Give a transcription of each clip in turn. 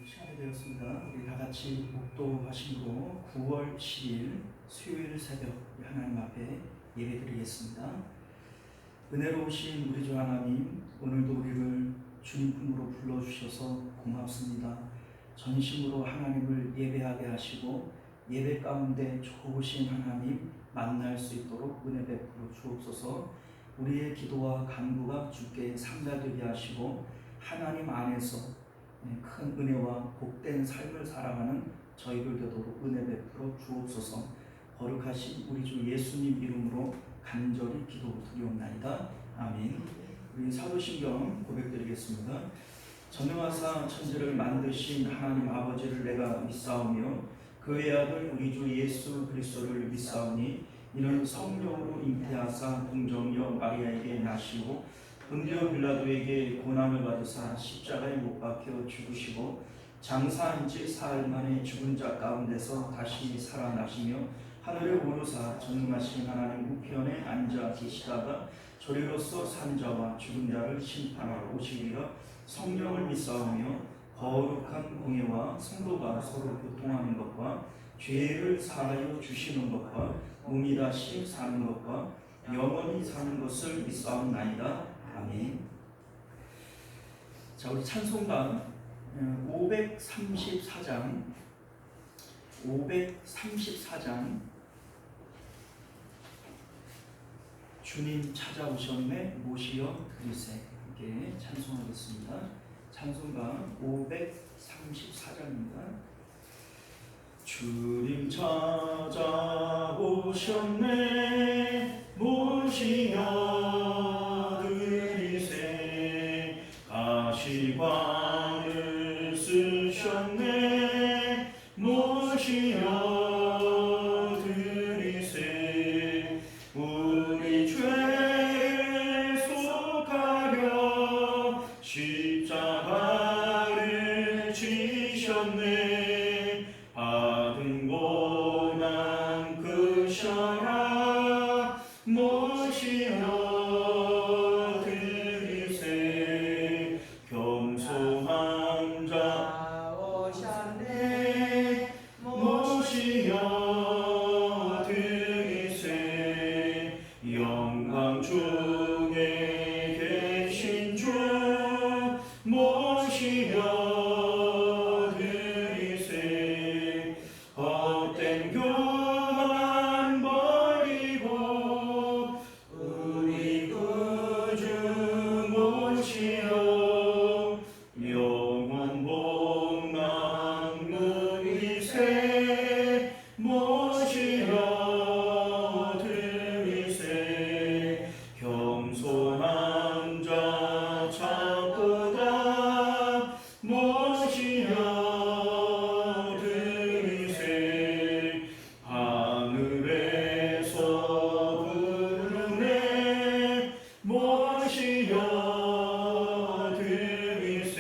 시간이 되었습니다. 우리 다 같이 목도하심으로 9월 10일 수요일 새벽 하나님 앞에 예배드리겠습니다. 은혜로우신 우리 주 하나님, 오늘도 우리를 주님 품으로 불러주셔서 고맙습니다. 전심으로 하나님을 예배하게 하시고 예배 가운데 좋으신 하나님 만날 수 있도록 은혜 베풀어 주옵소서. 우리의 기도와 간구가 주께 상달되게 하시고 하나님 안에서 큰 은혜와 복된 삶을 살아가는 저희들 되도록 은혜 베풀어 주옵소서. 거룩하신 우리 주 예수님 이름으로 간절히 기도드리옵나이다. 아멘. 우리 사도신경 고백드리겠습니다. 전능하사 천지를 만드신 하나님 아버지를 내가 믿사오며 그의 아들 우리 주 예수 그리스도를 믿사오니 이는 성령으로 잉태하사 동정녀 마리아에게 나시고 본디오 빌라도에게 고난을 받으사 십자가에 못 박혀 죽으시고 장사한 지 사흘 만에 죽은 자 가운데서 다시 살아나시며 하늘에 오르사 전능하신 하나님 우편에 앉아 계시다가 저리로서 산 자와 죽은 자를 심판하러 오시리라. 성령을 믿사오며 거룩한 공예와 성도가 서로 교통하는 것과 죄를 사하여 주시는 것과 몸이 다시 사는 것과 영원히 사는 것을 믿사옵나이다. 아멘. 자, 우리 찬송가 534장 주님 찾아오셨네 모시어 드리세. 함께 찬송하겠습니다. 찬송가 534장입니다. 주님 찾아오셨네 모시어 드리세. 가시관을 쓰셨네 모시어 드리세. 우리 죄를 속하려 십자가를 지셨네. 받은 고난 크셔야 모시어 드리세. 겸손한 자 오셨네 모시어 드리세. 영광 중에 계신 주 모시어 드리세. 헛된 교만 버리고 우리 구주 모시어 영원 복락 누리세 모시어 드리세. 겸손한 자 찾고다 모시어 드리세. 하늘에서 부르네 모시어 드리세.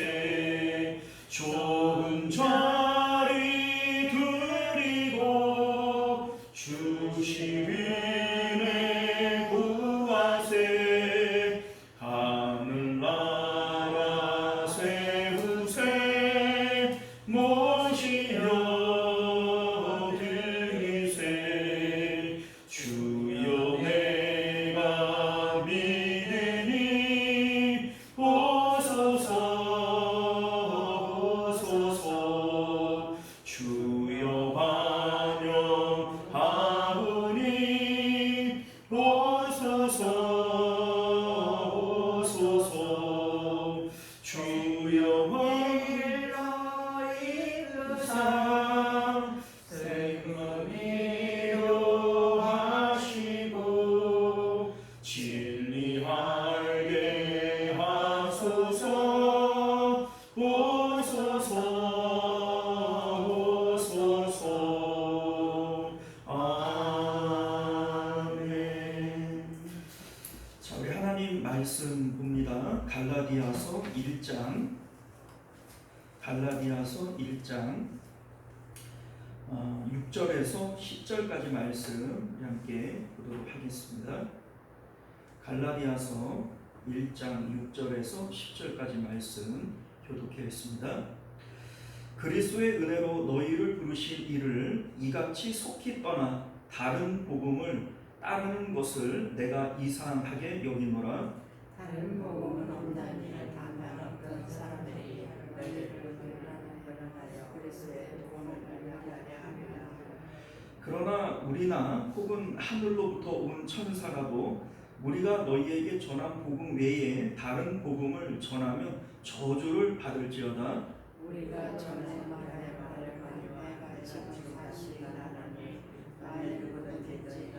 좋은 자리 드리고 주시민의 구하세. 하늘나라 세우세 모시어 드리세. 주여 내가 믿으니 오소서 오소서. 주여 환영하오니 오소서 오소서. 주여 일러 이르사 생명이요 하시고 진리하게 하소서 오소서 오소서. 아멘. 자, 우리 하나님 말씀 봅니다. 갈라디아서 1장 6절에서 10절까지 말씀 함께 보도록 하겠습니다. 갈라디아서 1장 6절에서 10절까지 말씀 교독하겠습니다. 그리스도의 은혜로 너희를 부르신 이를 이같이 속히 떠나 다른 복음을 따르는 것을 내가 이상하게 여기노라. 다른 복음은 없나니 다만 어떤 사람들이 너희를 변론하여 그리스도의 복음을 변론하려 하며 그러나 우리나 혹은 하늘로부터 온 천사라도 우리가 너희에게 전한 복음 외에 다른 복음을 전하면 저주를 받을지어다. 우리가 전에 말하여 말하여 같이 하시나니 나의 누구든지 너희가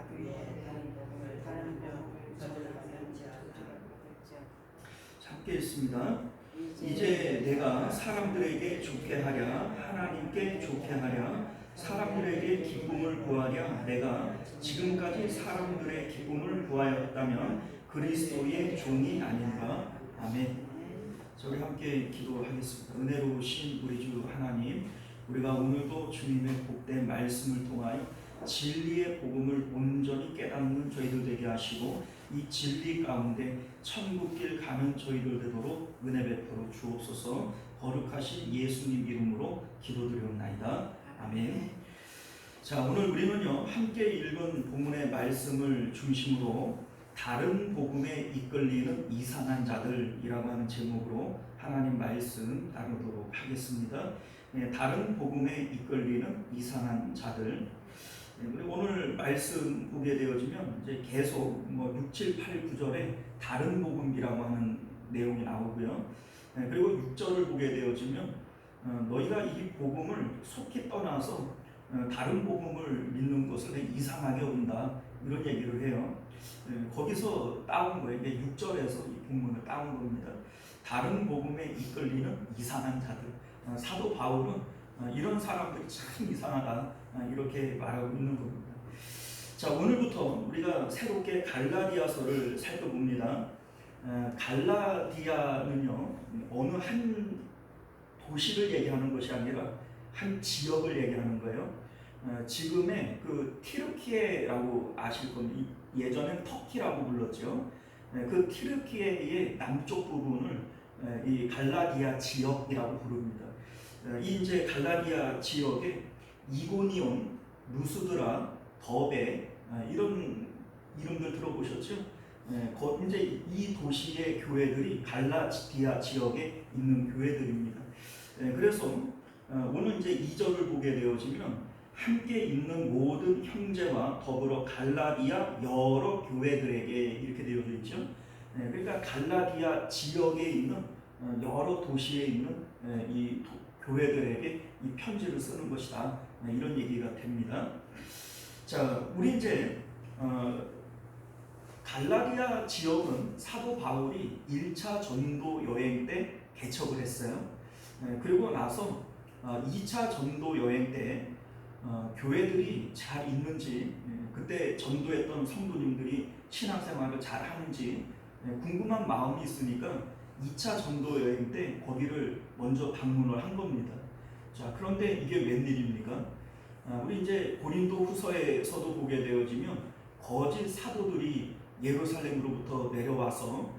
그 위에 다른 복음을 따르며 저주를 받을지어다. 함께 있습니다. 이제 내가 사람들에게 좋게 하랴 하나님께 좋게 하랴 사람들에게 기쁨을 구하랴 내가 지금까지 사람들의 기쁨을 구하였다면 그리스도의 종이 아닌가. 아멘. 저희 함께 기도하겠습니다. 은혜로우신 우리 주 하나님, 우리가 오늘도 주님의 복된 말씀을 통하여 진리의 복음을 온전히 깨닫는 저희들 되게 하시고 이 진리 가운데 천국길 가는 저희들 되도록 은혜 베풀어 주옵소서. 거룩하신 예수님 이름으로 기도드리옵나이다. 아멘. 자, 오늘 우리는요 함께 읽은 본문의 말씀을 중심으로 다른 복음에 이끌리는 이상한 자들이라고 하는 제목으로 하나님 말씀 다루도록 하겠습니다. 다른 복음에 이끌리는 이상한 자들. 우리 오늘 말씀 보게 되어지면 이제 계속 6, 7, 8, 9절에 다른 복음이라고 하는 내용이 나오고요. 그리고 6절을 보게 되어지면 너희가 이 복음을 속히 떠나서 다른 복음을 믿는 것을 이상하게 여긴다 이런 얘기를 해요. 거기서 따온 거예요. 6절에서 이 본문을 따온 겁니다. 다른 복음에 이끌리는 이상한 자들. 사도 바울은 이런 사람들이 참 이상하다 이렇게 말하고 있는 겁니다. 자, 오늘부터 우리가 새롭게 갈라디아서를 살펴봅니다. 갈라디아는요 어느 한 도시를 얘기하는 것이 아니라 한 지역을 얘기하는 거예요. 지금의 그 티르키예라고 아실 겁니다. 예전엔 터키라고 불렀죠. 그 티르키예의 남쪽 부분을 이 갈라디아 지역이라고 부릅니다. 이 이제 갈라디아 지역에 이고니온, 루스드라, 더베 이런 이름들 들어보셨죠? 이제 이 도시의 교회들이 갈라디아 지역에 있는 교회들입니다. 그래서 오늘 이제 2절을 보게 되어지면 함께 있는 모든 형제와 더불어 갈라디아 여러 교회들에게 이렇게 되어져 있죠. 그러니까 갈라디아 지역에 있는 여러 도시에 있는 이 교회들에게 이 편지를 쓰는 것이다. 이런 얘기가 됩니다. 자, 우리 이제 갈라디아 지역은 사도 바울이 1차 전도 여행 때 개척을 했어요. 그리고 나서 2차 전도 여행 때 교회들이 잘 있는지 그때 전도했던 성도님들이 신앙생활을 잘 하는지 궁금한 마음이 있으니까 2차 전도 여행 때 거기를 먼저 방문을 한 겁니다. 자, 그런데 이게 웬일입니까? 우리 이제 고린도 후서에서도 보게 되어지면 거짓 사도들이 예루살렘으로부터 내려와서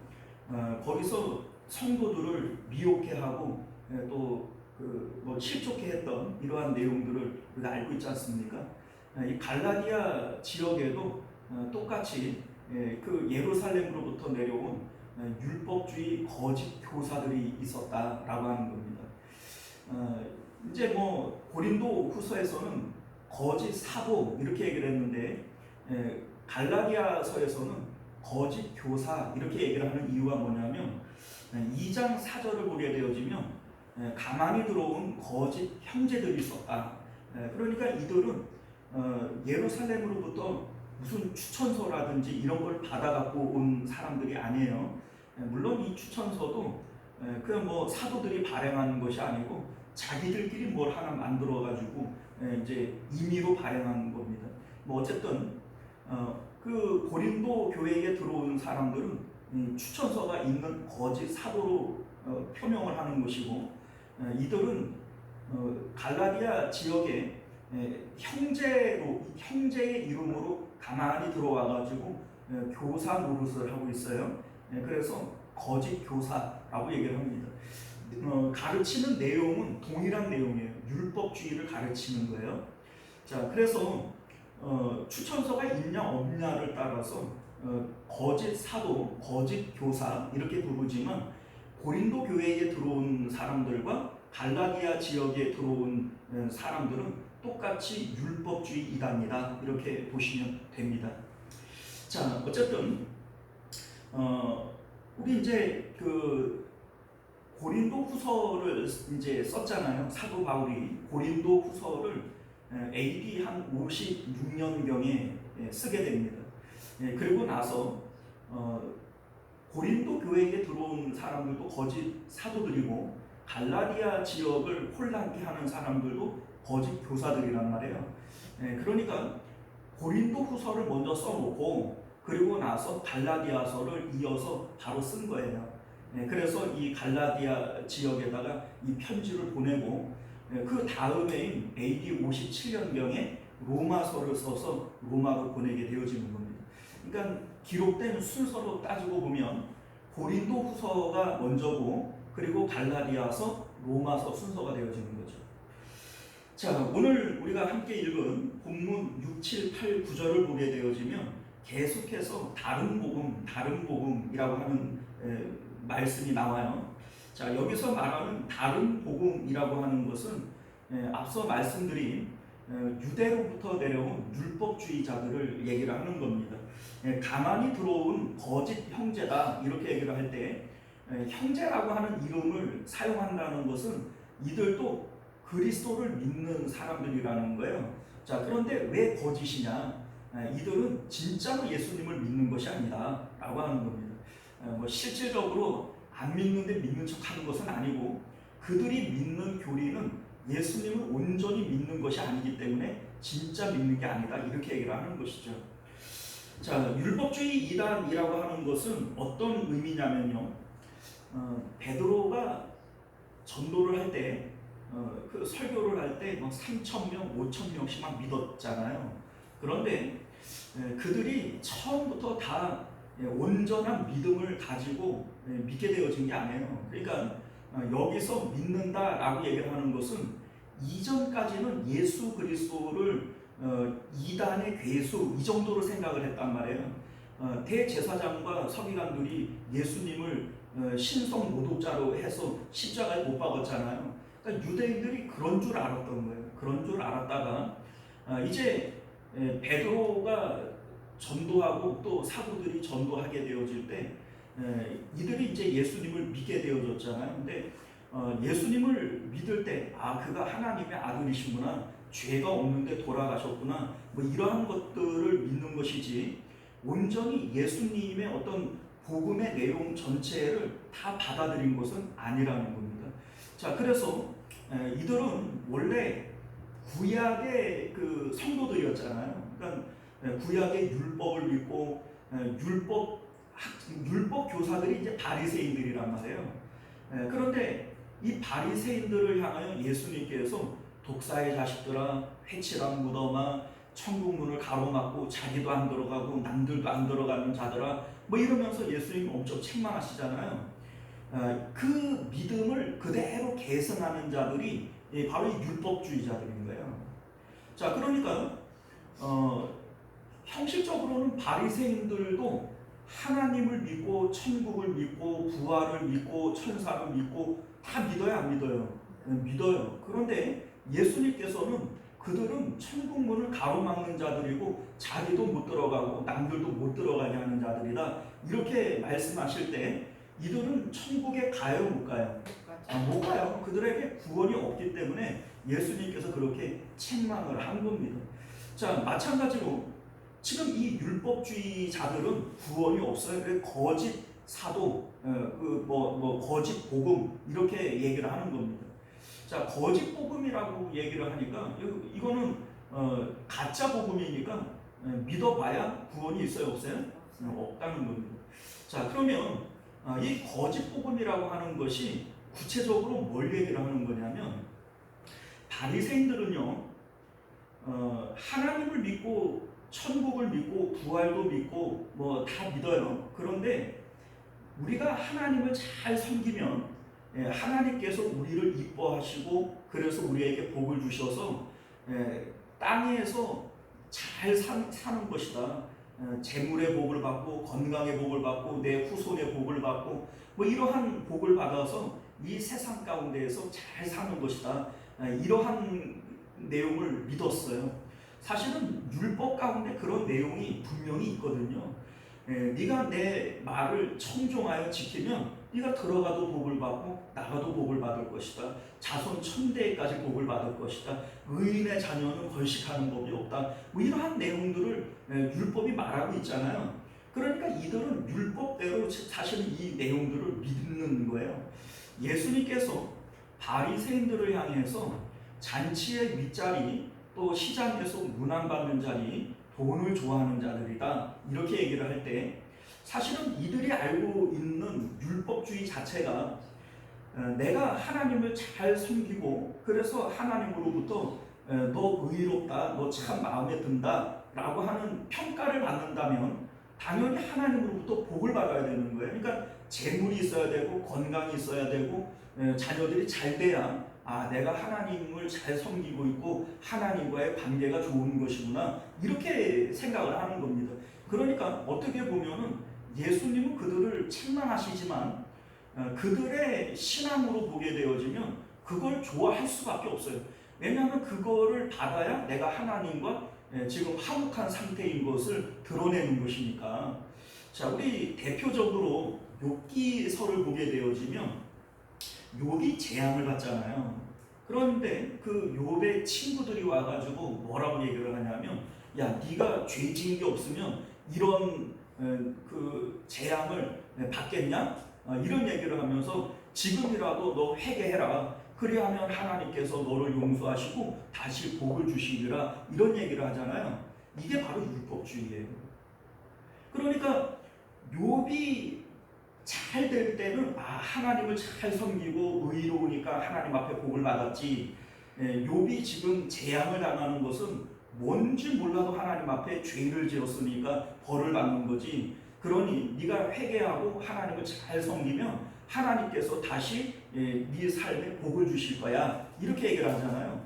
거기서 성도들을 미혹해 하고 또 실족해 했던 이러한 내용들을 우리가 알고 있지 않습니까? 이 갈라디아 지역에도 똑같이 그 예루살렘으로부터 내려온 율법주의 거짓 교사들이 있었다라고 하는 겁니다. 이제 고린도 후서에서는 거짓 사도 이렇게 얘기를 했는데 갈라디아서에서는 거짓 교사 이렇게 얘기를 하는 이유가 뭐냐면 2장 4절을 보게 되어지면 가만히 들어온 거짓 형제들이 있었다. 그러니까 이들은 예루살렘으로부터 무슨 추천서라든지 이런 걸 받아갖고 온 사람들이 아니에요. 물론 이 추천서도 그냥 사도들이 발행하는 것이 아니고 자기들끼리 뭘 하나 만들어가지고 이제 임의로 발행하는 겁니다. 어쨌든 그 고린도 교회에 들어오는 사람들은 추천서가 있는 거짓 사도로 표명을 하는 것이고 이들은 갈라디아 지역에 형제의 이름으로 가만히 들어와가지고 교사 노릇을 하고 있어요. 그래서 거짓 교사라고 얘기를 합니다. 가르치는 내용은 동일한 내용이에요. 율법주의를 가르치는 거예요. 자, 그래서 추천서가 있냐 없냐를 따라서 거짓 사도, 거짓 교사 이렇게 부르지만 고린도 교회에 들어온 사람들과 갈라디아 지역에 들어온 사람들은 똑같이 율법주의 이단이다 이렇게 보시면 됩니다. 자, 어쨌든 우리 이제 그 고린도 후서를 이제 썼잖아요. 사도 바울이 고린도 후서를 AD 한 56년경에 쓰게 됩니다. 그리고 나서 고린도 교회에 들어온 사람들도 거짓 사도들이고 갈라디아 지역을 혼란케 하는 사람들도 거짓 교사들이란 말이에요. 그러니까 고린도 후서를 먼저 써놓고 그리고 나서 갈라디아서를 이어서 바로 쓴 거예요. 그래서 이 갈라디아 지역에다가 이 편지를 보내고 그 다음에 AD 57년경에 로마서를 써서 로마로 보내게 되어지는 겁니다. 그러니까 기록된 순서로 따지고 보면 고린도 후서가 먼저고 그리고 갈라디아서, 로마서 순서가 되어지는 거죠. 자, 오늘 우리가 함께 읽은 본문 6, 7, 8, 9절을 보게 되어지면 계속해서 다른 복음이라고 하는 말씀이 나와요. 자, 여기서 말하는 다른 복음이라고 하는 것은 앞서 말씀드린 유대로부터 내려온 율법주의자들을 얘기를 하는 겁니다. 가만히 들어온 거짓 형제다 이렇게 얘기를 할 때 형제라고 하는 이름을 사용한다는 것은 이들도 그리스도를 믿는 사람들이라는 거예요. 자, 그런데 왜 거짓이냐? 이들은 진짜로 예수님을 믿는 것이 아니다 라고 하는 겁니다. 실질적으로 안 믿는데 믿는 척하는 것은 아니고 그들이 믿는 교리는 예수님을 온전히 믿는 것이 아니기 때문에 진짜 믿는 게 아니다 이렇게 얘기를 하는 것이죠. 자, 율법주의 이단이라고 하는 것은 어떤 의미냐면요, 베드로가 전도를 할 때 그 설교를 할 때 3,000명, 5,000명씩 막 믿었잖아요. 그런데 그들이 처음부터 다 온전한 믿음을 가지고 믿게 되어진 게 아니에요. 그러니까 여기서 믿는다라고 얘기를 하는 것은 이전까지는 예수 그리스도를 이단의 괴수 이 정도로 생각을 했단 말이에요. 대제사장과 서기관들이 예수님을 신성 모독자로 해서 십자가에 못 박았잖아요. 그러니까 유대인들이 그런 줄 알았던 거예요. 그런 줄 알았다가 이제 베드로가 전도하고 또 사도들이 전도하게 되어질 때 이들이 이제 예수님을 믿게 되어졌잖아요. 근데 예수님을 믿을 때 그가 하나님의 아들이시구나, 죄가 없는데 돌아가셨구나, 뭐 이러한 것들을 믿는 것이지 온전히 예수님의 어떤 복음의 내용 전체를 다 받아들인 것은 아니라는 겁니다. 자, 그래서 이들은 원래 구약의 그 성도들이었잖아요. 그러니까 구약의 율법을 믿고 율법 교사들이 이제 바리새인들이란 말이에요. 그런데 이 바리새인들을 향하여 예수님께서 독사의 자식들아, 회칠한 무덤아, 천국 문을 가로막고 자기도 안 들어가고 남들도 안 들어가는 자들아, 뭐 이러면서 예수님 엄청 책망하시잖아요. 그 믿음을 그대로 계승하는 자들이 바로 이 율법주의자들인 거예요. 자, 그러니까 형식적으로는 바리새인들도 하나님을 믿고 천국을 믿고 부활을 믿고 천사를 믿고 다 믿어요, 안 믿어요? 믿어요. 그런데 예수님께서는 그들은 천국 문을 가로막는 자들이고 자기도 못 들어가고 남들도 못 들어가게 하는 자들이다 이렇게 말씀하실 때 이들은 천국에 가요, 못 가요? 못 가요. 그들에게 구원이 없기 때문에 예수님께서 그렇게 책망을 한 겁니다. 자, 마찬가지로 지금 이 율법주의자들은 구원이 없어요. 거짓 사도, 거짓 복음 이렇게 얘기를 하는 겁니다. 자, 거짓 복음이라고 얘기를 하니까 이거는 가짜 복음이니까 믿어봐야 구원이 있어요, 없어요? 없다는 겁니다. 자, 그러면 이 거짓 복음이라고 하는 것이 구체적으로 뭘 얘기를 하는 거냐면 바리새인들은요 하나님을 믿고 천국을 믿고 부활도 믿고 뭐 다 믿어요. 그런데 우리가 하나님을 잘 섬기면 하나님께서 우리를 이뻐하시고 그래서 우리에게 복을 주셔서 땅에서 잘 사는 것이다. 재물의 복을 받고 건강의 복을 받고 내 후손의 복을 받고 뭐 이러한 복을 받아서 이 세상 가운데에서 잘 사는 것이다. 이러한 내용을 믿었어요. 사실은 율법 가운데 그런 내용이 분명히 있거든요. 네가 내 말을 청종하여 지키면 네가 들어가도 복을 받고 나가도 복을 받을 것이다. 자손 천대까지 복을 받을 것이다. 의인의 자녀는 걸식하는 법이 없다. 뭐 이러한 내용들을 율법이 말하고 있잖아요. 그러니까 이들은 율법대로 사실은 이 내용들을 믿는 거예요. 예수님께서 바리새인들을 향해서 잔치의 윗자리 또 시장에서 문안받는 자리 돈을 좋아하는 자들이다 이렇게 얘기를 할 때 사실은 이들이 알고 있는 율법주의 자체가 내가 하나님을 잘 섬기고 그래서 하나님으로부터 너 의롭다, 너 참 마음에 든다 라고 하는 평가를 받는다면 당연히 하나님으로부터 복을 받아야 되는 거예요. 그러니까 재물이 있어야 되고 건강이 있어야 되고 자녀들이 잘 돼야 내가 하나님을 잘 섬기고 있고 하나님과의 관계가 좋은 것이구나 이렇게 생각을 하는 겁니다. 그러니까 어떻게 보면은 예수님은 그들을 책망하시지만 그들의 신앙으로 보게 되어지면 그걸 좋아할 수밖에 없어요. 왜냐하면 그거를 받아야 내가 하나님과 지금 화목한 상태인 것을 드러내는 것이니까. 자, 우리 대표적으로 욥기서를 보게 되어지면 욥이 재앙을 받잖아요. 그런데 그 욥의 친구들이 와가지고 뭐라고 얘기를 하냐면, 야, 네가 죄 지은 게 없으면 이런 그 재앙을 받겠냐? 이런 얘기를 하면서 지금이라도 너 회개해라. 그리하면 하나님께서 너를 용서하시고 다시 복을 주시리라. 이런 얘기를 하잖아요. 이게 바로 율법주의예요. 그러니까 욥이 잘 될 때는 하나님을 잘 섬기고 의로우니까 하나님 앞에 복을 받았지. 욥이 지금 재앙을 당하는 것은 뭔지 몰라도 하나님 앞에 죄를 지었으니까 벌을 받는 거지. 그러니 네가 회개하고 하나님을 잘 섬기면 하나님께서 다시 네 삶에 복을 주실 거야. 이렇게 얘기를 하잖아요.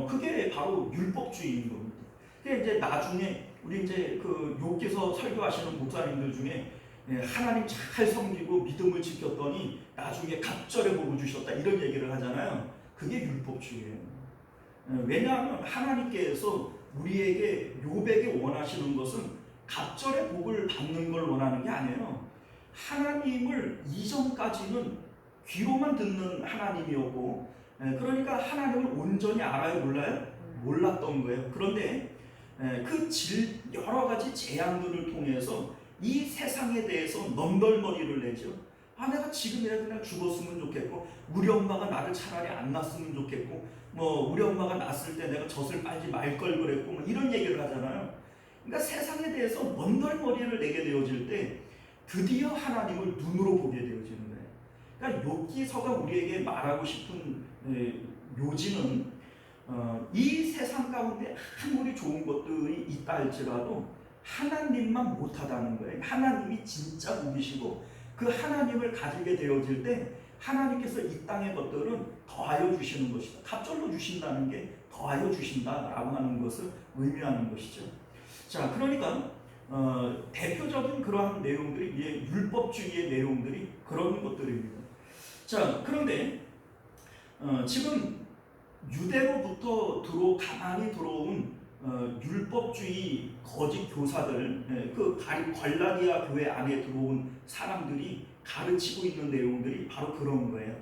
그게 바로 율법주의인 겁니다. 그게 이제 나중에 우리 이제 그 욥기서 설교하시는 목사님들 중에 하나님 잘 섬기고 믿음을 지켰더니 나중에 갑절에 복을 주셨다 이런 얘기를 하잖아요. 그게 율법주의예요. 왜냐하면 하나님께서 우리에게 욥에게 원하시는 것은 갑절의 복을 받는 걸 원하는 게 아니에요. 하나님을 이전까지는 귀로만 듣는 하나님이었고 그러니까 하나님을 온전히 알아요 몰라요? 몰랐던 거예요. 그런데 그 여러 가지 재앙들을 통해서 이 세상에 대해서 넌덜머리를 내죠. 내가 지금이라도 그냥 죽었으면 좋겠고 우리 엄마가 나를 차라리 안 낳았으면 좋겠고 뭐 우리 엄마가 낳았을 때 내가 젖을 빨지 말 걸 그랬고 뭐 이런 얘기를 하잖아요. 그러니까 세상에 대해서 넌덜머리를 내게 되어질 때 드디어 하나님을 눈으로 보게 되어지는 거예요. 그러니까 욥기서가 우리에게 말하고 싶은 요지는 이 세상 가운데 아무리 좋은 것들이 있다 할지라도 하나님만 못하다는 거예요. 하나님이 진짜 우리시고 그 하나님을 가지게 되어질 때 하나님께서 이 땅의 것들은 더하여 주시는 것이다. 갑절로 주신다는 게 더하여 주신다라고 하는 것을 의미하는 것이죠. 자, 그러니까 대표적인 그러한 내용들이 율법주의의 내용들이 그런 것들입니다. 자, 그런데 지금 유대로부터 가만히 들어온 율법주의 거짓 교사들, 그 갈라디아 교회 안에 들어온 사람들이 가르치고 있는 내용들이 바로 그런 거예요.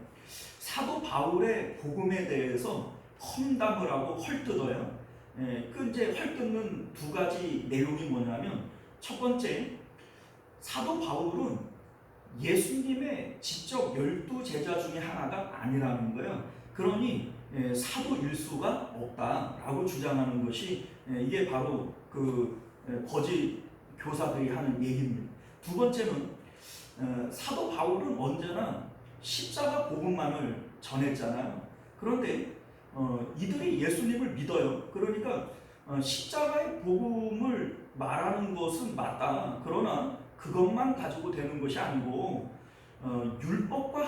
사도 바울의 복음에 대해서 험담을 하고 헐뜯어요. 그 이제 헐뜯는 두 가지 내용이 뭐냐면, 첫 번째, 사도 바울은 예수님의 직접 12제자 중에 하나가 아니라는 거예요. 그러니 사도 일수가 없다라고 주장하는 것이 이게 바로 그 거짓 교사들이 하는 얘기입니다. 두 번째는 사도 바울은 언제나 십자가 복음만을 전했잖아요. 그런데 이들이 예수님을 믿어요. 그러니까 십자가의 복음을 말하는 것은 맞다. 그러나 그것만 가지고 되는 것이 아니고 율법과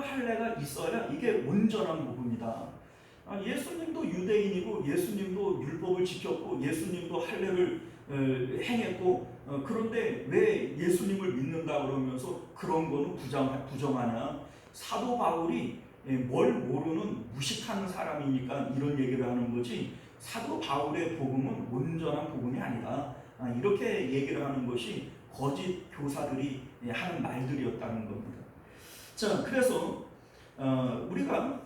할례가 있어야 이게 온전한 복음이다. 예수님도 유대인이고 예수님도 율법을 지켰고 예수님도 할례를 행했고 그런데 왜 예수님을 믿는다 그러면서 그런 거는 부정하냐? 사도 바울이 뭘 모르는 무식한 사람이니까 이런 얘기를 하는 거지, 사도 바울의 복음은 온전한 복음이 아니다. 이렇게 얘기를 하는 것이 거짓 교사들이 하는 말들이었다는 겁니다. 자, 그래서 우리가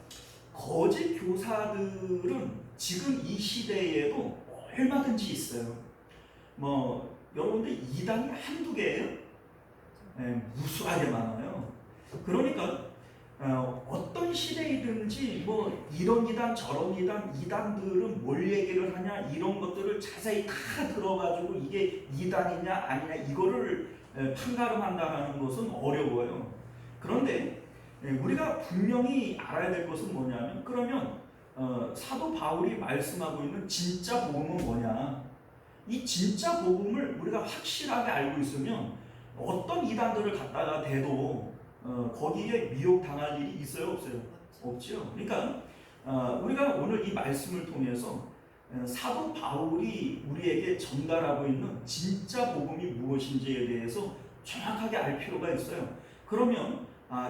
거짓 교사들은 지금 이 시대에도 얼마든지 있어요. 여러분들 이단이 한두 개예요? 무수하게 많아요. 그러니까 어떤 시대이든지 이런 이단 저런 이단들은 뭘 얘기를 하냐 이런 것들을 자세히 다 들어가지고 이게 이단이냐 아니냐 이거를 판가름한다는 것은 어려워요. 그런데 우리가 분명히 알아야 될 것은 뭐냐면, 그러면 사도 바울이 말씀하고 있는 진짜 복음은 뭐냐? 이 진짜 복음을 우리가 확실하게 알고 있으면 어떤 이단들을 갖다가 대도 거기에 미혹당할 일이 있어요, 없어요? 없죠. 그러니까 우리가 오늘 이 말씀을 통해서 사도 바울이 우리에게 전달하고 있는 진짜 복음이 무엇인지에 대해서 정확하게 알 필요가 있어요. 그러면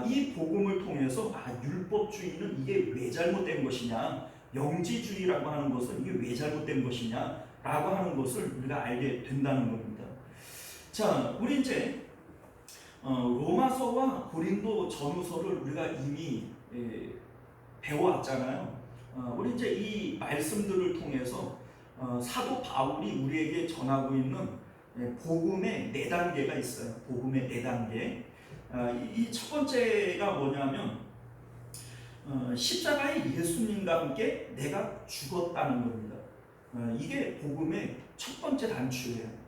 이 복음을 통해서 율법주의는 이게 왜 잘못된 것이냐, 영지주의라고 하는 것은 이게 왜 잘못된 것이냐 라고 하는 것을 우리가 알게 된다는 겁니다. 자, 우리 이제 로마서와 고린도 전후서를 우리가 이미 배워왔잖아요. 우리 이제 이 말씀들을 통해서 사도 바울이 우리에게 전하고 있는 복음의 4단계가 있어요. 복음의 4단계. 이 첫 번째가 뭐냐면 십자가의 예수님과 함께 내가 죽었다는 겁니다. 이게 복음의 첫 번째 단추예요.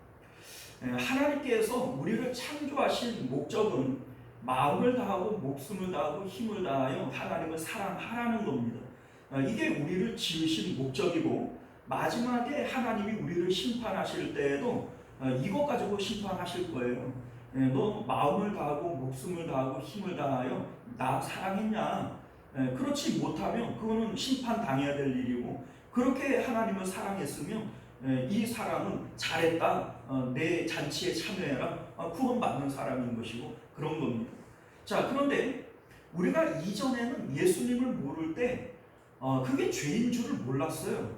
하나님께서 우리를 창조하신 목적은 마음을 다하고 목숨을 다하고 힘을 다하여 하나님을 사랑하라는 겁니다. 이게 우리를 지으신 목적이고, 마지막에 하나님이 우리를 심판하실 때에도 이것 가지고 심판하실 거예요. 너 마음을 다하고 목숨을 다하고 힘을 다하여 나 사랑했냐? 그렇지 못하면 그거는 심판당해야 될 일이고, 그렇게 하나님을 사랑했으면 이 사람은 잘했다, 내 잔치에 참여해라, 구원받는 사람인 것이고 그런 겁니다. 자, 그런데 우리가 이전에는 예수님을 모를 때 그게 죄인 줄을 몰랐어요.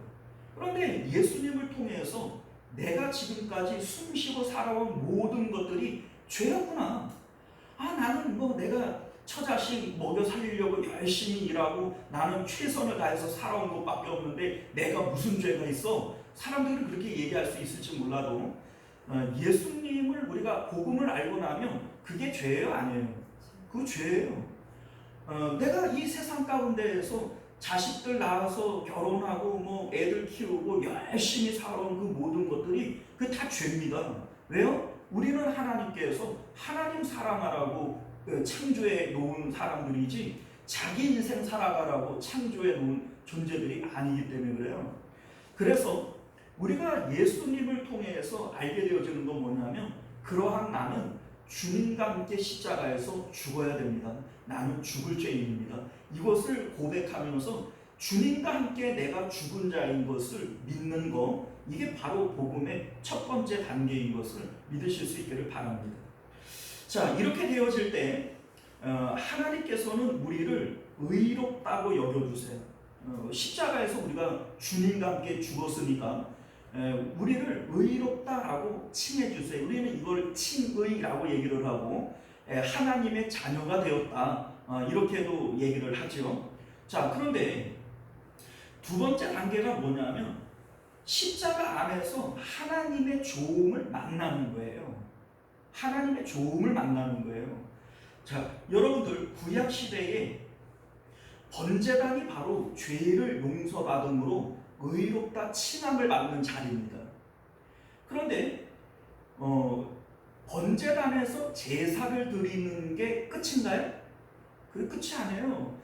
그런데 예수님을 통해서 내가 지금까지 숨쉬고 살아온 모든 것들이 죄였구나. 나는 내가 처자식 먹여 살리려고 열심히 일하고 나는 최선을 다해서 살아온 것밖에 없는데 내가 무슨 죄가 있어? 사람들은 그렇게 얘기할 수 있을지 몰라도 예수님을 우리가 복음을 알고 나면 그게 죄예요, 아니에요? 그 죄예요. 내가 이 세상 가운데에서 자식들 낳아서 결혼하고 애들 키우고 열심히 살아온 그 모든 것들이 그게 다 죄입니다. 왜요? 우리는 하나님께서 하나님 사랑하라고 창조해 놓은 사람들이지 자기 인생 살아가라고 창조해 놓은 존재들이 아니기 때문에 그래요. 그래서 우리가 예수님을 통해서 알게 되어지는 건 뭐냐면, 그러한 나는 주님과 함께 십자가에서 죽어야 됩니다. 나는 죽을 죄인입니다. 이것을 고백하면서 주님과 함께 내가 죽은 자인 것을 믿는 것, 이게 바로 복음의 첫 번째 단계인 것을 믿으실 수 있기를 바랍니다. 자, 이렇게 되어질 때 하나님께서는 우리를 의롭다고 여겨주세요. 십자가에서 우리가 주님과 함께 죽었으니까 우리를 의롭다라고 칭해주세요. 우리는 이걸 칭의라고 얘기를 하고 하나님의 자녀가 되었다, 이렇게도 얘기를 하죠. 자, 그런데 두 번째 단계가 뭐냐면 십자가 안에서 하나님의 조음을 만나는 거예요. 하나님의 조음을 만나는 거예요. 자, 여러분들 구약 시대에 번제단이 바로 죄를 용서받음으로 의롭다 칭함을 받는 자리입니다. 그런데 번제단에서 제사를 드리는 게 끝인가요? 그게 끝이 아니에요.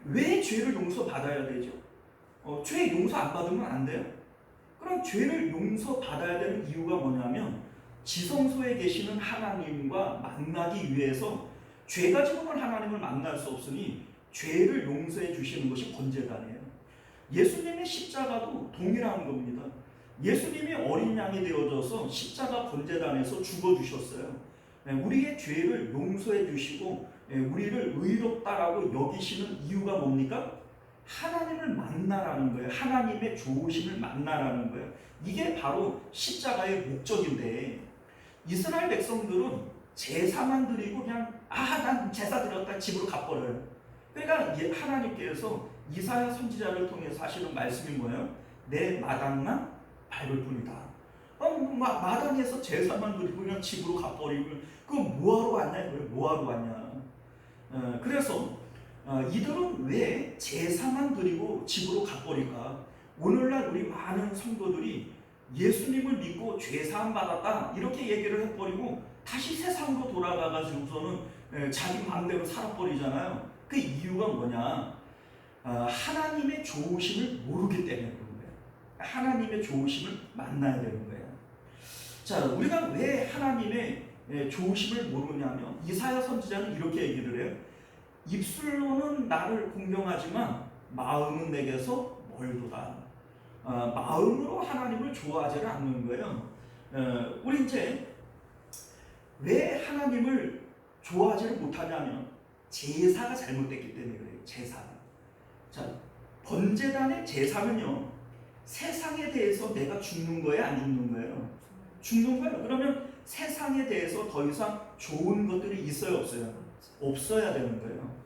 왜 죄를 용서받아야 되죠? 죄 용서 안 받으면 안 돼요? 그럼 죄를 용서받아야 되는 이유가 뭐냐면 지성소에 계시는 하나님과 만나기 위해서 죄 가지고는 하나님을 만날 수 없으니 죄를 용서해 주시는 것이 번제단이에요. 예수님의 십자가도 동일한 겁니다. 예수님이 어린 양이 되어져서 십자가 번제단에서 죽어주셨어요. 우리의 죄를 용서해 주시고 우리를 의롭다라고 여기시는 이유가 뭡니까? 하나님을 만나라는 거예요. 하나님의 좋으심을 만나라는 거예요. 이게 바로 십자가의 목적인데, 이스라엘 백성들은 제사만 드리고 그냥 난 제사 드렸다 집으로 가버려요. 그러니까 하나님께서 이사야 선지자를 통해서 하시는 말씀이 뭐예요? 내 마당만 밟을 뿐이다. 마당에서 제사만 드리고 그냥 집으로 가버리고 그거 뭐하러 왔냐 이거예요. 뭐하러 왔냐. 그래서 이들은 왜 제사만 드리고 집으로 가버릴까? 오늘날 우리 많은 성도들이 예수님을 믿고 죄사함 받았다 이렇게 얘기를 해버리고 다시 세상으로 돌아가가지고서는 자기 마음대로 살아버리잖아요. 그 이유가 뭐냐? 하나님의 좋으심을 모르기 때문에 그런 거예요. 하나님의 좋으심을 만나야 되는 거예요. 자, 우리가 왜 하나님의 좋으심을 모르냐면 이사야 선지자는 이렇게 얘기를 해요. 입술로는 나를 공경하지만 마음은 내게서 멀도다. 마음으로 하나님을 좋아하지를 않는 거예요. 우리 이제 왜 하나님을 좋아하지를 못하냐면 제사가 잘못됐기 때문에 그래요. 제사가. 자, 번제단의 제사는요, 세상에 대해서 내가 죽는 거예요, 안 죽는 거예요? 죽는 거예요. 그러면 세상에 대해서 더 이상 좋은 것들이 있어요, 없어요? 없어야 되는 거예요.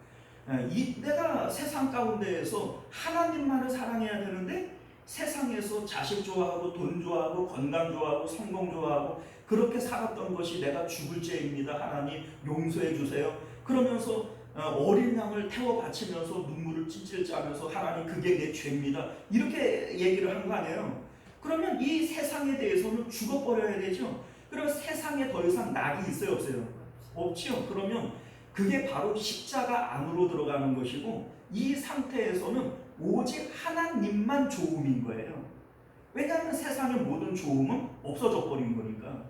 내가 세상 가운데에서 하나님만을 사랑해야 되는데 세상에서 자식 좋아하고 돈 좋아하고 건강 좋아하고 성공 좋아하고 그렇게 살았던 것이 내가 죽을 죄입니다. 하나님 용서해 주세요. 그러면서 어린 양을 태워 바치면서 눈물을 찔찔 짜면서 하나님 그게 내 죄입니다. 이렇게 얘기를 한 거 아니에요. 그러면 이 세상에 대해서는 죽어버려야 되죠. 그럼 세상에 더 이상 낙이 있어요, 없어요? 없지요. 그러면 그게 바로 십자가 안으로 들어가는 것이고 이 상태에서는 오직 하나님만 좋음인 거예요. 왜냐하면 세상의 모든 좋음은 없어져 버린 거니까.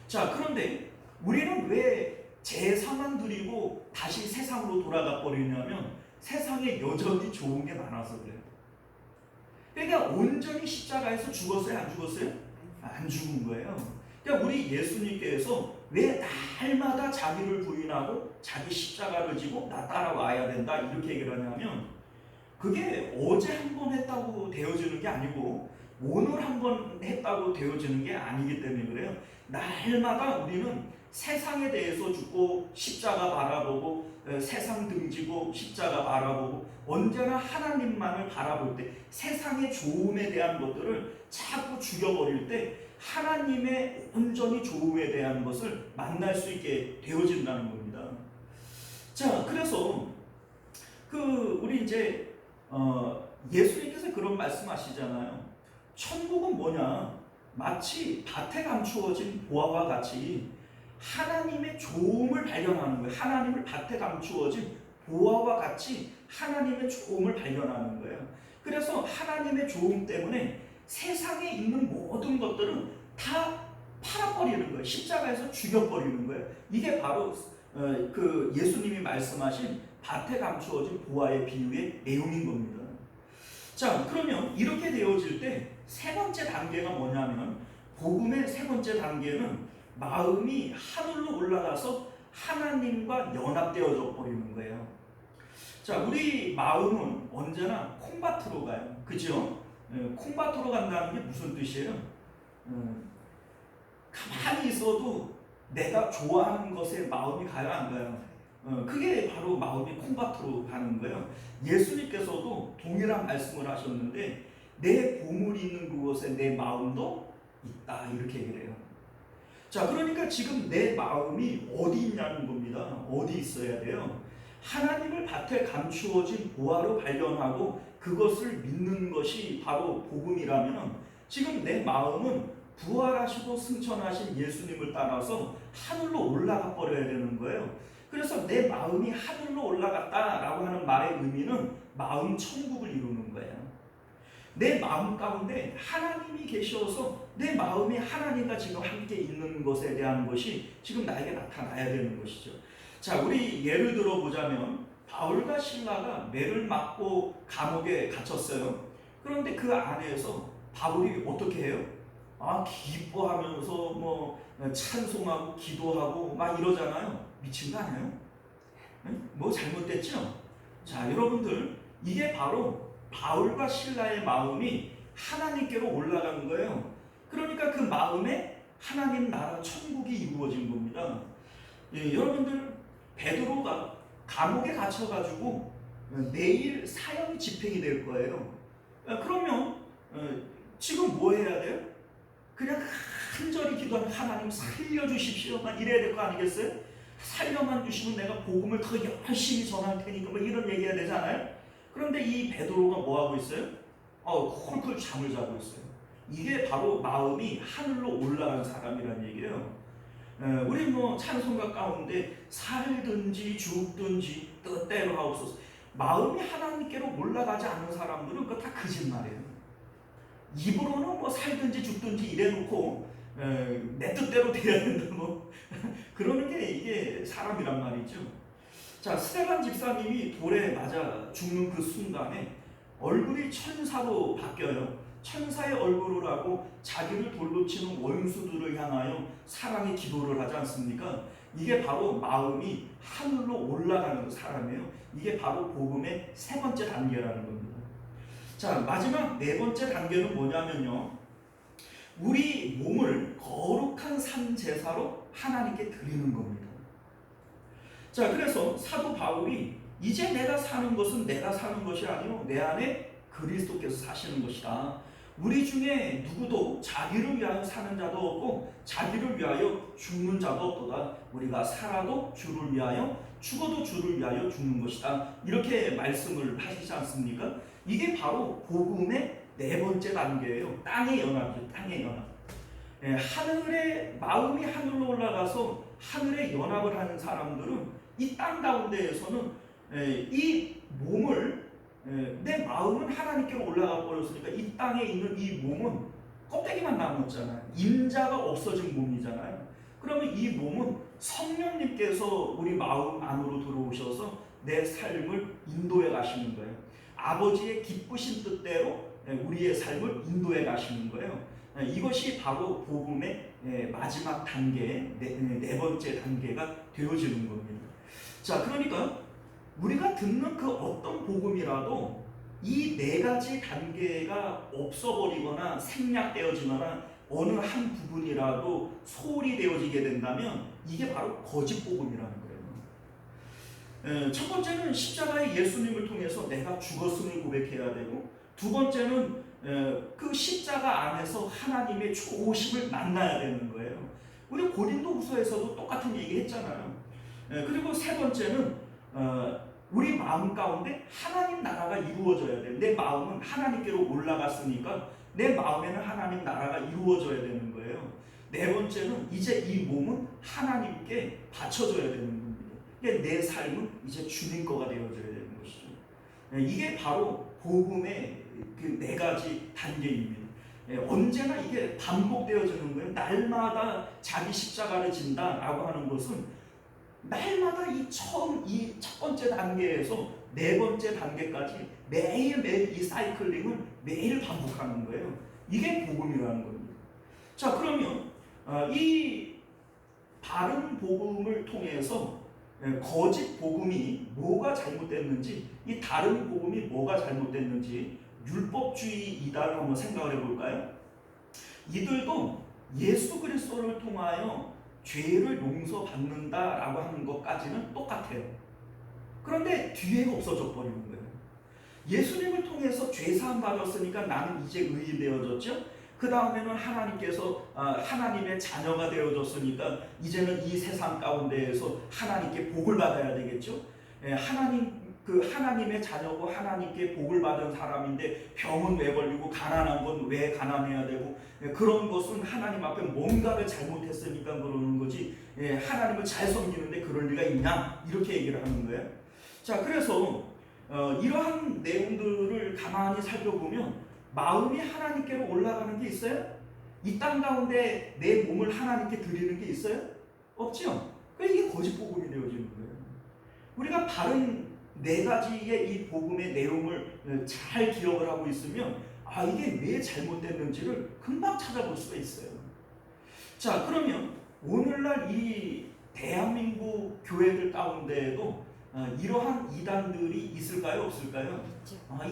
자, 그런데 우리는 왜 제사만 드리고 다시 세상으로 돌아가 버리냐면 세상에 여전히 좋은 게 많아서 그래요. 그러니까 온전히 십자가에서 죽었어요? 안 죽었어요? 안 죽은 거예요. 그러니까 우리 예수님께서 왜 날마다 자기를 부인하고 자기 십자가를 지고 나 따라와야 된다 이렇게 얘기를 하냐면 그게 어제 한 번 했다고 되어지는 게 아니고 오늘 한 번 했다고 되어지는 게 아니기 때문에 그래요. 날마다 우리는 세상에 대해서 죽고 십자가 바라보고 세상 등지고 십자가 바라보고 언제나 하나님만을 바라볼 때 세상의 좋음에 대한 것들을 자꾸 죽여버릴 때 하나님의 온전히 좋음에 대한 것을 만날 수 있게 되어진다는 겁니다. 자, 그래서 우리 이제 예수님께서 그런 말씀하시잖아요. 천국은 뭐냐? 마치 밭에 감추어진 보화와 같이 하나님의 좋음을 발견하는 거예요. 하나님을 밭에 감추어진 보화와 같이 하나님의 좋음을 발견하는 거예요. 그래서 하나님의 좋음 때문에 세상에 있는 모든 것들은 다 팔아버리는 거예요. 십자가에서 죽여버리는 거예요. 이게 바로 예수님이 말씀하신 밭에 감추어진 보화의 비유의 내용인 겁니다. 자, 그러면 이렇게 되어질 때 세 번째 단계가 뭐냐면 복음의 세 번째 단계는 마음이 하늘로 올라가서 하나님과 연합되어져 버리는 거예요. 자, 우리 마음은 언제나 콩밭으로 가요. 그죠? 콩밭으로 간다는 게 무슨 뜻이에요? 가만히 있어도 내가 좋아하는 것에 마음이 가요, 안 가요? 그게 바로 마음이 콩밭으로 가는 거예요. 예수님께서도 동일한 말씀을 하셨는데 내 보물이 있는 그곳에 내 마음도 있다 이렇게 얘기를 해요. 자, 그러니까 지금 내 마음이 어디 있냐는 겁니다. 어디 있어야 돼요? 하나님을 밭에 감추어진 보화로 발견하고 그것을 믿는 것이 바로 복음이라면 지금 내 마음은 부활하시고 승천하신 예수님을 따라서 하늘로 올라가 버려야 되는 거예요. 그래서 내 마음이 하늘로 올라갔다라고 하는 말의 의미는 마음 천국을 이루는 거예요. 내 마음 가운데 하나님이 계셔서 내 마음이 하나님과 지금 함께 있는 것에 대한 것이 지금 나에게 나타나야 되는 것이죠. 자, 우리 예를 들어 보자면 바울과 신라가 매를 맞고 감옥에 갇혔어요. 그런데 그 안에서 바울이 어떻게 해요? 기뻐하면서 뭐 찬송하고 기도하고 막 이러잖아요. 미친 거 아니에요? 뭐 잘못됐죠? 자, 여러분들, 이게 바로 바울과 신라의 마음이 하나님께로 올라간 거예요. 그러니까 그 마음에 하나님 나라 천국이 이루어진 겁니다. 여러분들, 베드로가 감옥에 갇혀가지고 내일 사형 집행이 될 거예요. 그러면 지금 뭐 해야 돼요? 그냥 간절히 기도하면 하나님 살려주십시오 막 이래야 될 거 아니겠어요? 살려만 주시면 내가 복음을 더 열심히 전할 테니까 뭐 이런 얘기해야 되잖아요. 그런데 이 베드로가 뭐 하고 있어요? 콜콜 잠을 자고 있어요. 이게 바로 마음이 하늘로 올라간 사람이란 얘기예요. 우리 뭐 찬송가 가운데 살든지 죽든지 뜻대로 하옵소서. 마음이 하나님께로 올라가지 않는 사람들은 그거 다 거짓말이에요. 입으로는 뭐 살든지 죽든지 이래놓고 내 뜻대로 돼야 된다 뭐 그러는 게 이게 사람이란 말이죠. 자, 스테반 집사님이 돌에 맞아 죽는 그 순간에 얼굴이 천사로 바뀌어요. 천사의 얼굴을 하고 자기를 돌로 치는 원수들을 향하여 사랑의 기도를 하지 않습니까? 이게 바로 마음이 하늘로 올라가는 사람이에요. 이게 바로 복음의 세 번째 단계라는 겁니다. 자, 마지막 네 번째 단계는 뭐냐면요, 우리 몸을 거룩한 산 제사로 하나님께 드리는 겁니다. 자, 그래서 사도 바울이 이제 내가 사는 것은 내가 사는 것이 아니요 내 안에 그리스도께서 사시는 것이다. 우리 중에 누구도 자기를 위하여 사는 자도 없고 자기를 위하여 죽는 자도 없도다. 우리가 살아도 주를 위하여 죽어도 주를 위하여 죽는 것이다. 이렇게 말씀을 하시지 않습니까? 이게 바로 복음의 네 번째 단계예요. 땅의 연합이죠. 땅의 연합. 하늘의 마음이 하늘로 올라가서 하늘의 연합을 하는 사람들은 이 땅 가운데에서는 이 몸을 내 마음은 하나님께로 올라가 버렸으니까 이 땅에 있는 이 몸은 껍데기만 남았잖아요. 임자가 없어진 몸이잖아요. 그러면 이 몸은 성령님께서 우리 마음 안으로 들어오셔서 내 삶을 인도해 가시는 거예요. 아버지의 기쁘신 뜻대로 우리의 삶을 인도해 가시는 거예요. 이것이 바로 복음의 마지막 단계, 네 번째 단계가 되어지는 겁니다. 자, 그러니까 우리가 듣는 그 어떤 복음이라도 이 네 가지 단계가 없어버리거나 생략되어지거나 어느 한 부분이라도 소홀히 되어지게 된다면 이게 바로 거짓 복음이라는 거예요. 첫 번째는 십자가의 예수님을 통해서 내가 죽었음을 고백해야 되고, 두 번째는 그 십자가 안에서 하나님의 좋으심을 만나야 되는 거예요. 우리 고린도후서에서도 똑같은 얘기 했잖아요. 그리고 세 번째는 우리 마음 가운데 하나님 나라가 이루어져야 돼요. 내 마음은 하나님께로 올라갔으니까 내 마음에는 하나님 나라가 이루어져야 되는 거예요. 네 번째는 이제 이 몸은 하나님께 바쳐져야 되는 겁니다. 내 삶은 이제 주님 거가 되어져야 되는 것이죠. 이게 바로 복음의 그 네 가지 단계입니다. 언제나 이게 반복되어지는 거예요. 날마다 자기 십자가를 진다라고 하는 것은 날마다 이 첫 번째 단계에서 네 번째 단계까지 매일매일 이 사이클링을 매일 반복하는 거예요. 이게 복음이라는 겁니다. 자, 그러면 이 바른 복음을 통해서 거짓 복음이 뭐가 잘못됐는지, 이 다른 복음이 뭐가 잘못됐는지 율법주의 이단을 한번 생각을 해볼까요? 이들도 예수 그리스도를 통하여 죄를 용서받는다라고 하는 것까지는 똑같아요. 그런데 뒤에가 없어져 버리는 거예요. 예수님을 통해서 죄사함 받았으니까 나는 이제 의인 되어졌죠. 그 다음에는 하나님께서 하나님의 자녀가 되어졌으니까 이제는 이 세상 가운데에서 하나님께 복을 받아야 되겠죠. 하나님의 자녀고 하나님께 복을 받은 사람인데 병은 왜 걸리고 가난한 건 왜 가난해야 되고, 그런 것은 하나님 앞에 뭔가를 잘못했으니까 그러는 거지, 하나님을 잘 섬기는데 그럴 리가 있냐, 이렇게 얘기를 하는 거예요. 자, 그래서 이러한 내용들을 가만히 살펴보면 마음이 하나님께로 올라가는 게 있어요? 이 땅 가운데 내 몸을 하나님께 드리는 게 있어요? 없죠? 그러니까 이게 거짓 복음이 되어지는 거예요. 우리가 바른 네 가지의 이 복음의 내용을 잘 기억을 하고 있으면 이게 왜 잘못됐는지를 금방 찾아볼 수가 있어요. 자, 그러면 오늘날 이 대한민국 교회들 가운데에도 이러한 이단들이 있을까요? 없을까요?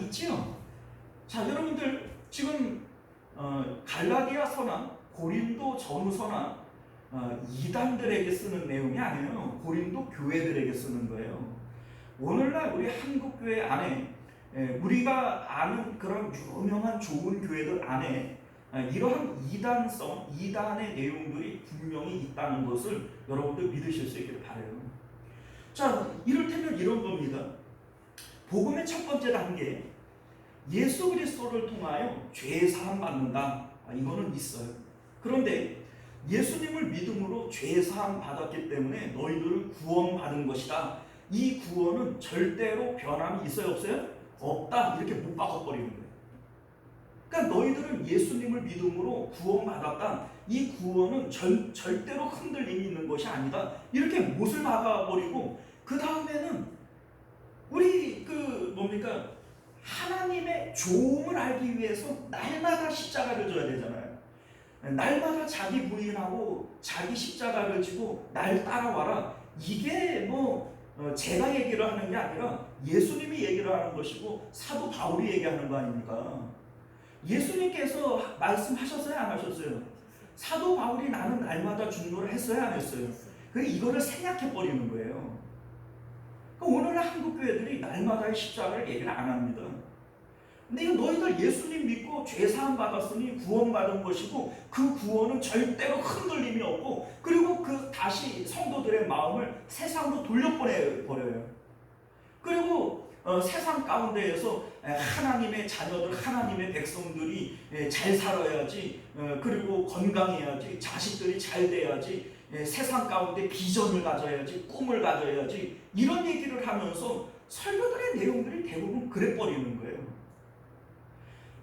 있지요. 자, 여러분들 지금 갈라디아서나 고린도 전후서나 이단들에게 쓰는 내용이 아니에요. 고린도 교회들에게 쓰는 거예요. 오늘날 우리 한국 교회 안에 우리가 아는 그런 유명한 좋은 교회들 안에 이러한 이단성, 이단의 내용들이 분명히 있다는 것을 여러분들 믿으실 수 있기를 바라요. 자, 이를테면 이런 겁니다. 복음의 첫 번째 단계, 예수 그리스도를 통하여 죄 사함 받는다. 이거는 있어요. 그런데 예수님을 믿음으로 죄 사함 받았기 때문에 너희들을 구원받은 것이다. 이 구원은 절대로 변함이 있어요, 없어요? 없다. 이렇게 못 바꿔버리는 거예요. 그러니까 너희들은 예수님을 믿음으로 구원받았다. 이 구원은 절대로 흔들림이 있는 것이 아니다. 이렇게 못을 박아버리고 그 다음에는 우리 하나님의 좋음을 알기 위해서 날마다 십자가를 져야 되잖아요. 날마다 자기 부인하고 자기 십자가를 지고 날 따라와라. 이게 제가 얘기를 하는 게 아니라 예수님이 얘기를 하는 것이고 사도 바울이 얘기하는 거 아닙니까? 예수님께서 말씀하셨어요, 안 하셨어요? 사도 바울이 나는 날마다 중노를 했어요, 안 했어요? 그래서 이거를 생략해 버리는 거예요. 오늘날 한국 교회들이 날마다의 십자가를 얘기를 안 합니다. 근데 이거 너희들 예수님 믿고 죄 사함 받았으니 구원받은 것이고 그 구원은 절대로 흔들림이 없고 그리고 다시 성도들의 마음을 세상으로 돌려보내 버려요. 그리고 세상 가운데에서 하나님의 자녀들, 하나님의 백성들이 잘 살아야지, 그리고 건강해야지, 자식들이 잘 돼야지, 세상 가운데 비전을 가져야지, 꿈을 가져야지, 이런 얘기를 하면서 설교들의 내용들이 대부분 그래 버리는 거예요.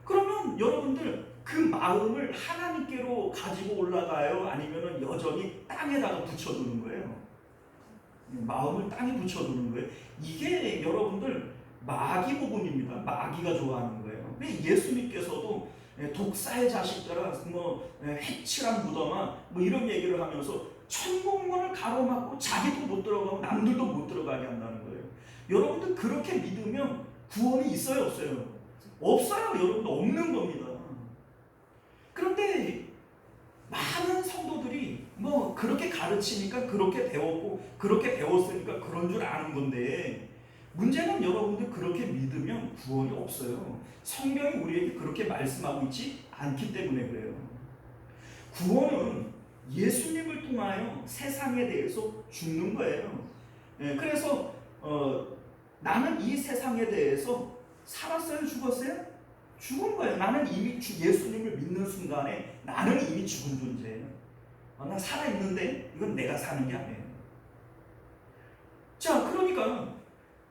그러면 여러분들 그 마음을 하나님께로 가지고 올라가요? 아니면 여전히 땅에다가 붙여두는 거예요? 마음을 땅에 붙여두는 거예요. 이게 여러분들 마귀 복음입니다. 마귀가 좋아하는 거예요. 예수님께서도 독사의 자식들아, 해칠한 무덤아, 이런 얘기를 하면서 천국문을 가로막고 자기도 못 들어가고 남들도 못 들어가게 한다는 거예요. 여러분들 그렇게 믿으면 구원이 있어요, 없어요? 없어요. 여러분들 없는 겁니다. 그런데 많은 성도들이 그렇게 가르치니까 그렇게 배웠고 그렇게 배웠으니까 그런 줄 아는 건데 문제는 여러분들 그렇게 믿으면 구원이 없어요. 성경이 우리에게 그렇게 말씀하고 있지 않기 때문에 그래요. 구원은 예수님을 통하여 세상에 대해서 죽는 거예요. 그래서 나는 이 세상에 대해서 살았어요? 죽었어요? 죽은 거예요. 나는 이미 예수님을 믿는 순간에 나는 이미 죽은 존재예요. 나 살아있는데 이건 내가 사는 게 아니에요. 자, 그러니까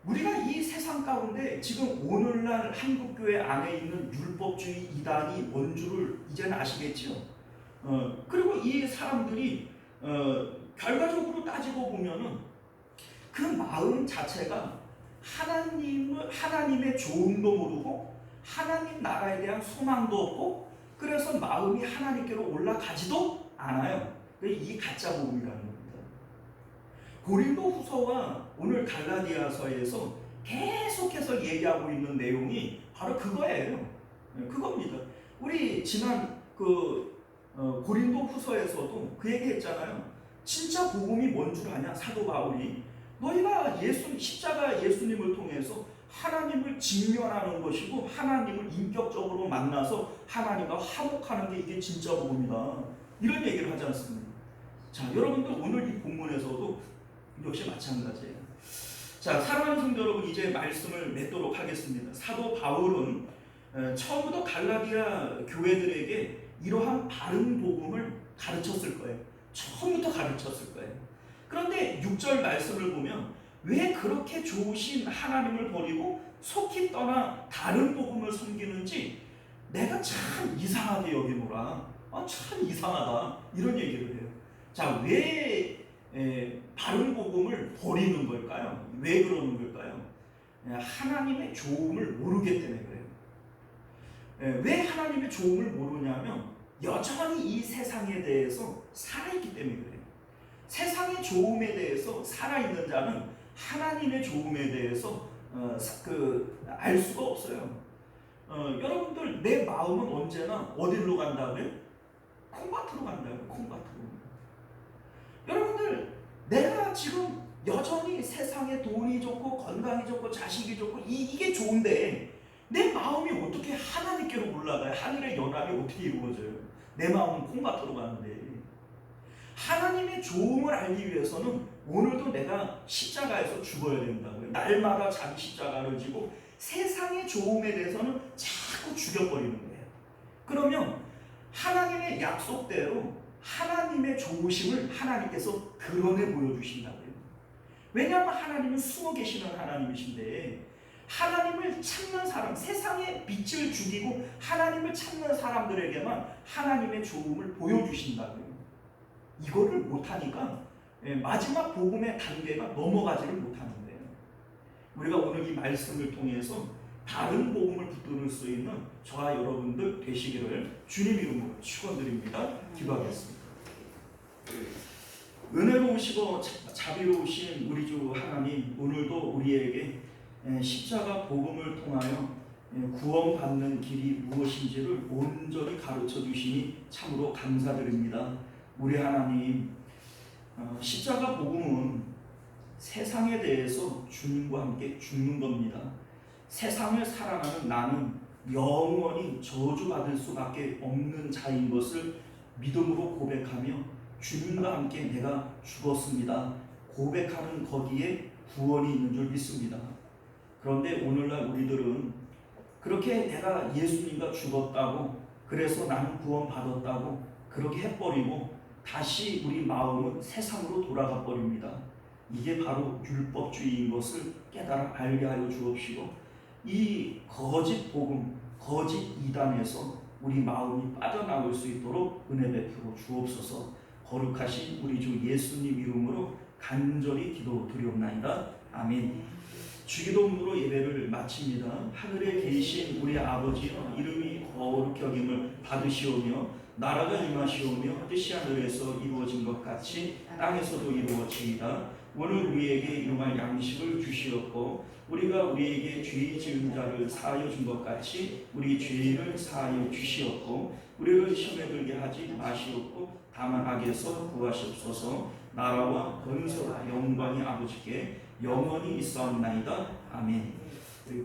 우리가 이 세상 가운데 지금 오늘날 한국교회 안에 있는 율법주의 이단이 뭔 줄을 이제는 아시겠죠? 그리고 이 사람들이 결과적으로 따지고 보면은 그 마음 자체가 하나님의 좋음도 모르고 하나님 나라에 대한 소망도 없고 그래서 마음이 하나님께로 올라가지도 않아요. 이 가짜 복음이라는 겁니다. 고린도 후서와 오늘 갈라디아서에서 계속해서 얘기하고 있는 내용이 바로 그거예요. 그겁니다. 우리 지난 고린도 후서에서도 그 얘기 했잖아요. 진짜 복음이 뭔 줄 아냐? 사도 바울이 너희가 십자가 예수님을 통해서 하나님을 직면하는 것이고 하나님을 인격적으로 만나서 하나님과 화목하는 게 이게 진짜 복음이다. 이런 얘기를 하지 않습니까? 자, 여러분들 오늘 이 본문에서도 역시 마찬가지예요. 자, 사랑하는 성도 여러분, 이제 말씀을 맺도록 하겠습니다. 사도 바울은 처음부터 갈라디아 교회들에게 이러한 바른 복음을 가르쳤을 거예요. 처음부터 가르쳤을 거예요. 그런데 6절 말씀을 보면 왜 그렇게 좋으신 하나님을 버리고 속히 떠나 다른 복음을 섬기는지 내가 참 이상하게 여기노라. 참 이상하다. 이런 얘기를 해요. 자, 왜 바른 복음을 버리는 걸까요? 왜 그러는 걸까요? 하나님의 좋음을 모르기 때문에 그래요. 왜 하나님의 좋음을 모르냐면 여전히 이 세상에 대해서 살아있기 때문에 그래요. 세상의 좋음에 대해서 살아있는 자는 하나님의 좋음에 대해서 알 수가 없어요. 여러분들 내 마음은 언제나 어디로 간다고요? 콩밭으로 간다고요. 콩밭으로. 여러분들 내가 지금 여전히 세상에 돈이 좋고 건강이 좋고 자식이 좋고 이게 좋은데 내 마음이 어떻게 하나님께로 올라가요? 하늘의 연합이 어떻게 이루어져요? 내 마음은 콩밭으로 가는데 하나님의 좋음을 알기 위해서는 오늘도 내가 십자가에서 죽어야 된다고요. 날마다 자기 십자가를 지고 세상의 좋음에 대해서는 자꾸 죽여버리는 거예요. 그러면 하나님의 약속대로 하나님의 좋으심을 하나님께서 드러내 보여주신다고요. 왜냐하면 하나님은 숨어 계시는 하나님이신데 하나님을 찾는 사람, 세상에 빛을 죽이고 하나님을 찾는 사람들에게만 하나님의 좋음을 보여주신다고요. 이거를 못하니까 마지막 복음의 단계가 넘어가지를 못하는 거예요. 우리가 오늘 이 말씀을 통해서 다른 복음을 붙들 수 있는 저와 여러분들 되시기를 주님 이름으로 축원드립니다. 기도하겠습니다. 은혜로우시고 자비로우신 우리 주 하나님, 오늘도 우리에게 십자가 복음을 통하여 구원받는 길이 무엇인지를 온전히 가르쳐 주시니 참으로 감사드립니다. 우리 하나님, 십자가 복음은 세상에 대해서 주님과 함께 죽는 겁니다. 세상을 살아가는 나는 영원히 저주받을 수밖에 없는 자인 것을 믿음으로 고백하며 주님과 함께 내가 죽었습니다. 고백하는 거기에 구원이 있는 줄 믿습니다. 그런데 오늘날 우리들은 그렇게 내가 예수님과 죽었다고, 그래서 나는 구원받았다고 그렇게 해버리고 다시 우리 마음은 세상으로 돌아가 버립니다. 이게 바로 율법주의인 것을 깨달아 알게 하여 주옵시고 이 거짓 복음, 거짓 이단에서 우리 마음이 빠져나올 수 있도록 은혜 베풀어 주옵소서. 거룩하신 우리 주 예수님 이름으로 간절히 기도드리옵나이다. 아멘. 주기도문으로 예배를 마칩니다. 하늘에 계신 우리 아버지여, 이름이 거룩히 여김을 받으시오며 나라가 임하시오며 뜻이 하늘에서 이루어진 것 같이 땅에서도 이루어지이다. 오늘 우리에게 일용할 양식을 주시옵고 우리가 우리에게 죄 지은 자를 사하여 준 것 같이 우리 죄를 사하여 주시옵고 우리를 시험에 들게 하지 마시옵고 다만 악에서 구하시옵소서. 나라와 권세와 영광이 아버지께 영원히 있사옵나이다. 아멘.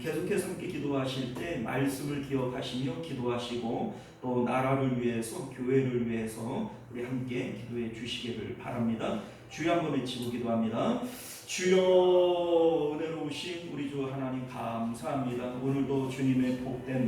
계속해서 함께 기도하실 때 말씀을 기억하시며 기도하시고 또 나라를 위해서, 교회를 위해서 우리 함께 기도해 주시기를 바랍니다. 주여 한번 외치고 기도합니다. 주여, 은혜로우신 우리 주 하나님 감사합니다. 오늘도 주님의 복된